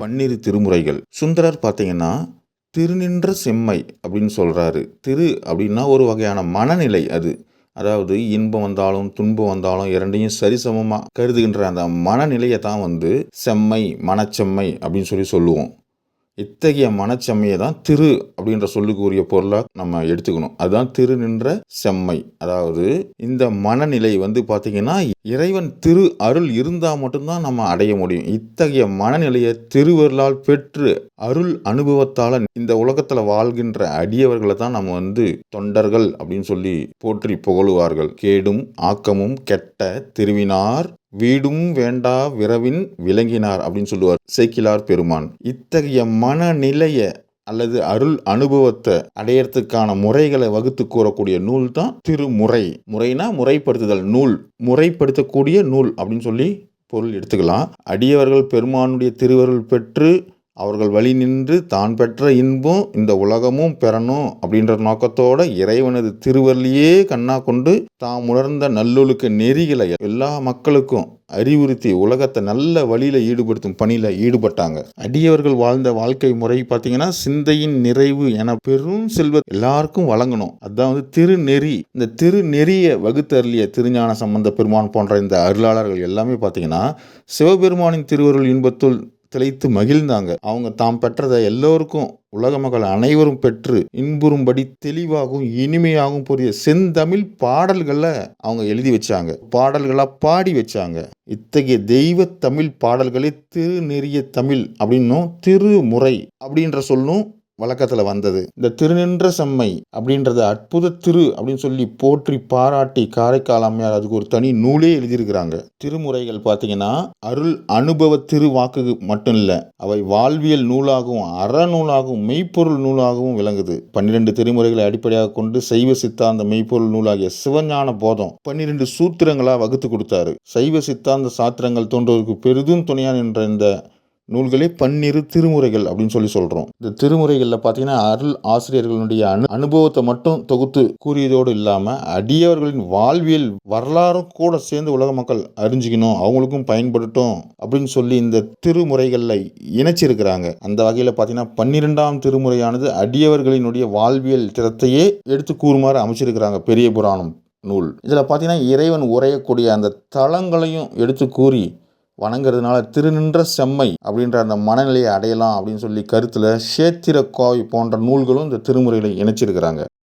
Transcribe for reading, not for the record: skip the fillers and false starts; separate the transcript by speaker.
Speaker 1: பன்னிரு திருமுறைகள். சுந்தரர் பார்த்தீங்கன்னா, திருநின்ற செம்மை அப்படின்னு சொல்றாரு. அப்படின்னா ஒரு வகையான மனநிலை அது. அதாவது இன்பம் வந்தாலும், துன்பம் வந்தாலும் 2யும் சரிசமமா கருதுகின்ற அந்த மனநிலைய தான் செம்மை, மனச்செம்மை அப்படின்னு சொல்லுவோம். இத்தகைய மனச்செம்மையை தான் அப்படின்ற சொல்லுக்கு உரிய பொருளா நம்ம எடுத்துக்கணும். அதுதான் நின்ற செம்மை. அதாவது இந்த மனநிலை பார்த்தீங்கன்னா, இறைவன் அருள் இருந்தா மட்டும்தான் நம்ம அடைய முடியும். இத்தகைய மனநிலையை திருவருளால் பெற்று அருள் அனுபவத்தால இந்த உலகத்துல வாழ்கின்ற அடியவர்களை தான் நம்ம தொண்டர்கள் அப்படின்னு சொல்லி போற்றி புகழுவார்கள். கேடும் ஆக்கமும் கெட்ட திருவினார் வீடும் வேண்டா விரவின் விளங்கினார் அப்படின்னு சொல்லுவார் சேக்கிழார் பெருமான். இத்தகைய மனநிலைய அல்லது அருள் அனுபவத்தை அடையறதுக்கான முறைகளை வகுத்து கூறக்கூடிய நூல் தான் திருமுறை. முறைனா முறைப்படுத்துதல், நூல் முறைப்படுத்தக்கூடிய நூல் அப்படின்னு சொல்லி பொருள் எடுத்துக்கலாம். அடியவர்கள் பெருமானுடைய திருவருள் பெற்று அவர்கள் வழி நின்று தான் பெற்ற இன்பம் இந்த உலகமும் பெறணும் அப்படின்ற நோக்கத்தோட இறைவனது திருவருளையே கண்ணா கொண்டு தாம் உணர்ந்த நல்லொழுக்க நெறிகளை எல்லா மக்களுக்கும் அறிவுறுத்தி உலகத்தை நல்ல வழியில ஈடுபடுத்தும் பணியில ஈடுபட்டாங்க. அடியவர்கள் வாழ்ந்த வாழ்க்கை முறை பார்த்தீங்கன்னா, சிந்தையின் நிறைவு என பெரும் செல்வ எல்லாருக்கும் வழங்கணும். அதுதான் திருநெறி. இந்த திருநெறியை வகுத்தருளிய திருஞான சம்பந்த பெருமான் போன்ற இந்த அருளாளர்கள் எல்லாமே பார்த்தீங்கன்னா, சிவபெருமானின் திருவருள் இன்பத்துள் திளைத்து மகிழ்ந்தாங்க. அவங்க தாம் பெற்றதை எல்லோருக்கும் உலக மக்கள் அனைவரும் பெற்று இன்புறும்படி தெளிவாகவும் இனிமையாகவும் புரிய செந்தமிழ் பாடல்களை அவங்க எழுதி வச்சாங்க, பாடல்களா பாடி வச்சாங்க. இத்தகைய தெய்வ தமிழ் பாடல்களே திருநெறிய தமிழ் அப்படின்னும் திருமுறை அப்படின்ற சொல்லும் வழக்கத்தில் வந்தது. இந்த திருநின்ற செம்மை அப்படின்றத அற்புத அப்படின்னு சொல்லி போற்றி பாராட்டி காரைக்கால் அம்மையார் அதுக்கு ஒரு தனி நூலே எழுதியிருக்கிறாங்க. திருமுறைகள் பார்த்தீங்கன்னா, அருள் அனுபவ வாக்கு மட்டும் இல்லை, அவை வாழ்வியல் நூலாகவும் அறநூலாகவும் மெய்ப்பொருள் நூலாகவும் விளங்குது. 12 திருமுறைகளை அடிப்படையாக கொண்டு சைவ சித்தாந்த மெய்ப்பொருள் நூலாகிய சிவஞான போதம் 12 சூத்திரங்களா வகுத்து கொடுத்தாரு. சைவ சித்தாந்த சாத்திரங்கள் தோன்றுவதற்கு பெரிதும் துணையா நின்ற இந்த நூல்களே 12 திருமுறைகள் அப்படின்னு சொல்றோம். இந்த திருமுறைகளில் பார்த்தீங்கன்னா, அருள் ஆசிரியர்களுடைய அனுபவத்தை மட்டும் தொகுத்து கூறியதோடு இல்லாமல் அடியவர்களின் வாழ்வியல் வரலாறும் கூட சேர்ந்து உலக மக்கள் அறிஞ்சிக்கணும், அவங்களுக்கும் பயன்படுத்தும் அப்படின்னு சொல்லி இந்த திருமுறைகளில் இணைச்சிருக்கிறாங்க. அந்த வகையில் பார்த்தீங்கன்னா, 12ஆம் திருமுறையானது அடியவர்களினுடைய வாழ்வியல் திறத்தையே எடுத்து கூறுமாறு அமைச்சிருக்கிறாங்க பெரிய புராணம் நூல். இதில் பார்த்தீங்கன்னா, இறைவன் உரையக்கூடிய அந்த தலங்களையும் எடுத்து கூறி வணங்குறதுனால திருநின்ற செம்மை அப்படின்ற அந்த மனநிலையை அடையலாம் அப்படின்னு சொல்லி கருத்தில் சேத்திர கோவை போன்ற நூல்களும் இந்த திருமுறைகளை இணைச்சிருக்கிறாங்க.